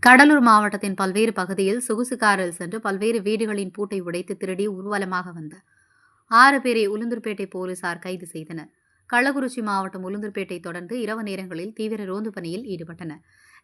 கடலூர் மாவட்டத்தின் பல்வேறு பகுதியில் சொகுசு காரில் சென்று பல்வேறு வீடுகளின் பூட்டை உடைத்து திருடி ஊர்வலமாக வந்த 6 பேரை உளுந்தூர்பேட்டை போலீசார் கைது செய்தனர். கள்ளக்குறிச்சி மாவட்டம் உளுந்தூர்பேட்டை தொடர்ந்து இரவு நேரங்களில் தீவிர ரோந்து பணியில் ஈடுபட்டனர்.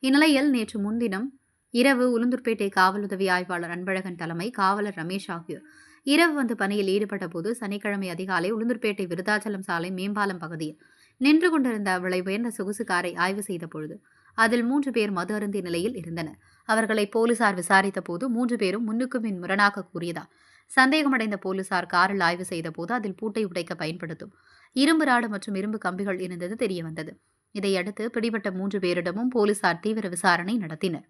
இந்நிலையில் நேற்று முன்தினம் இரவு உளுந்தூர்பேட்டை காவல் உதவி ஆய்வாளர் அன்பழகன் தலைமை காவலர் ரமேஷ் ஆகியோர் இரவு வந்து பணியில் ஈடுபட்ட போது சனிக்கிழமை அதிகாலை உளுந்தூர்பேட்டை விருதாச்சலம் சாலை மேம்பாலம் பகுதியில் நின்று கொண்டிருந்த விலை உயர்ந்த சொகுசு காரை ஆய்வு செய்த பொழுது அதில் 3 பேர் மது அருந்திய நிலையில் இருந்தனர். அவர்களை போலீசார் விசாரித்த போது 3 பேரும் முன்னுக்கு பின் முரணாக கூறியதால் சந்தேகமடைந்த போலீசார் காரில் ஆய்வு செய்த போது அதில் பூட்டை உடைக்க பயன்படுத்தும் இரும்பு ராடு மற்றும் இரும்பு கம்பிகள் இருந்தது தெரியவந்தது. இதையடுத்து பிடிபட்ட 3 பேரிடமும் போலீசார் தீவிர விசாரணை நடத்தினர்.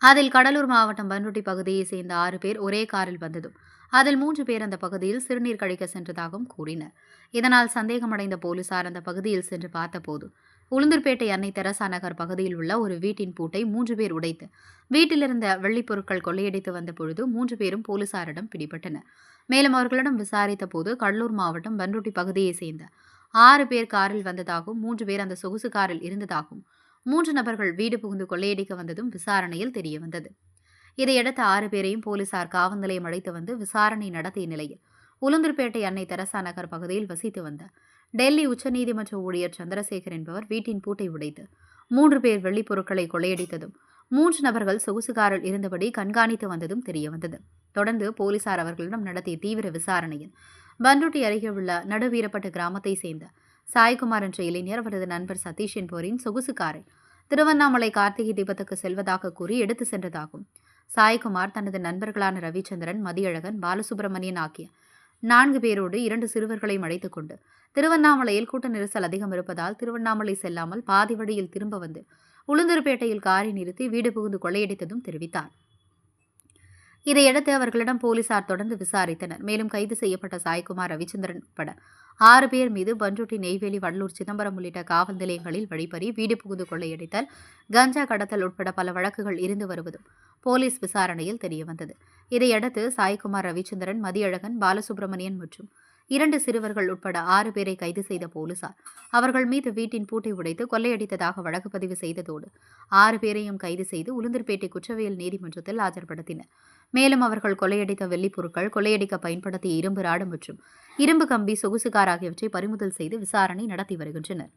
அதில் கடலூர் மாவட்டம் பண்ருட்டி பகுதியை சேர்ந்த 6 பேர் ஒரே காரில் வந்ததும் அதில் 3 பேர் அந்த பகுதியில் சிறுநீர் கழிக்க சென்றதாகவும் கூறினர். இதனால் சந்தேகமடைந்த போலீசார் அந்த பகுதியில் சென்று பார்த்தபோது உளுந்தூர்பேட்டை அன்னை தெரசா நகர் பகுதியில் உள்ள ஒரு வீட்டின் பூட்டை 3 பேர் உடைத்து வீட்டிலிருந்த வெள்ளிப் பொருட்கள் கொள்ளையடித்து வந்த பொழுது 3 பேரும் போலீசாரிடம் பிடிபட்டனர். மேலும் அவர்களிடம் விசாரித்த போது கடலூர் மாவட்டம் பண்ருட்டி பகுதியை சேர்ந்த 6 பேர் காரில் வந்ததாகவும் 3 பேர் அந்த சொகுசு காரில் இருந்ததாகவும் 3 நபர்கள் வீடு புகுந்து கொள்ளையடிக்க வந்ததும் விசாரணையில் தெரியவந்தது. இதையடுத்து 6 பேரையும் போலீசார் காவல் நிலையம் அழைத்து வந்து விசாரணை நடத்திய நிலையில் உளுந்தூர்பேட்டை அன்னை தெரசா நகர் பகுதியில் வசித்து வந்த டெல்லி உச்சநீதிமன்ற ஊழியர் சந்திரசேகர் என்பவர் வீட்டின் பூட்டை உடைத்து 3 பேர் வெள்ளிப் பொருட்களை கொள்ளையடித்ததும் 3 நபர்கள் சொகுசு காரில் இருந்தபடி கண்காணித்து வந்ததும் தெரியவந்தது. தொடர்ந்து போலீசார் அவர்களிடம் நடத்திய தீவிர விசாரணையில் பண்ருட்டி அருகே உள்ள நடுவீரப்பட்டு கிராமத்தை சேர்ந்த சாய்குமார் என்ற இளைஞர் அவரது நண்பர் சதீஷ் என்பவரின் சொகுசு காரை திருவண்ணாமலை கார்த்திகை தீபத்துக்கு செல்வதாக கூறி எடுத்து சென்றதாகும். சாய்குமார் தனது நண்பர்களான ரவிச்சந்திரன், மதியழகன், பாலசுப்ரமணியன் ஆகிய 4 பேரோடு 2 சிறுவர்களையும் அழைத்துக் கொண்டு திருவண்ணாமலையில் கூட்ட நெரிசல் அதிகம் இருப்பதால் திருவண்ணாமலை செல்லாமல் பாதி வழியில் திரும்ப வந்து உளுந்தூர்பேட்டையில் காரை நிறுத்தி வீடு புகுந்து கொள்ளையடித்ததும் தெரிவித்தார். இதையடுத்து அவர்களிடம் போலீசார் தொடர்ந்து விசாரித்தனர். மேலும் கைது செய்யப்பட்ட சாய்குமார், ரவிச்சந்திரன் உட்பட 6 பேர் மீது பண்ருட்டி, நெய்வேலி, வடலூர், சிதம்பரம் உள்ளிட்ட காவல் நிலையங்களில் வழிப்பறி, வீடு புகுந்து கொள்ளையடித்தல், கஞ்சா கடத்தல் உட்பட பல வழக்குகள் இருந்து வருவதும் போலீஸ் விசாரணையில் தெரியவந்தது. இதையடுத்து சாய்குமார், ரவிச்சந்திரன், மதியழகன், பாலசுப்ரமணியன் மற்றும் 2 சிறுவர்கள் உட்பட 6 பேரை கைது செய்த போலீசார் அவர்கள் மீது வீட்டின் பூட்டை உடைத்து கொள்ளையடித்ததாக வழக்கு பதிவு செய்ததோடு 6 பேரையும் கைது செய்து உளுந்தூர்பேட்டை குற்றவியல் நீதிமன்றத்தில் ஆஜர்படுத்தினர். மேலும் அவர்கள் கொள்ளையடித்த வெள்ளிப் பொருட்கள், கொள்ளையடிக்க பயன்படுத்திய இரும்பு ராடு மற்றும் இரும்பு கம்பி, சொகுசு கார் ஆகியவற்றை பறிமுதல் செய்து விசாரணை நடத்தி வருகின்றனர்.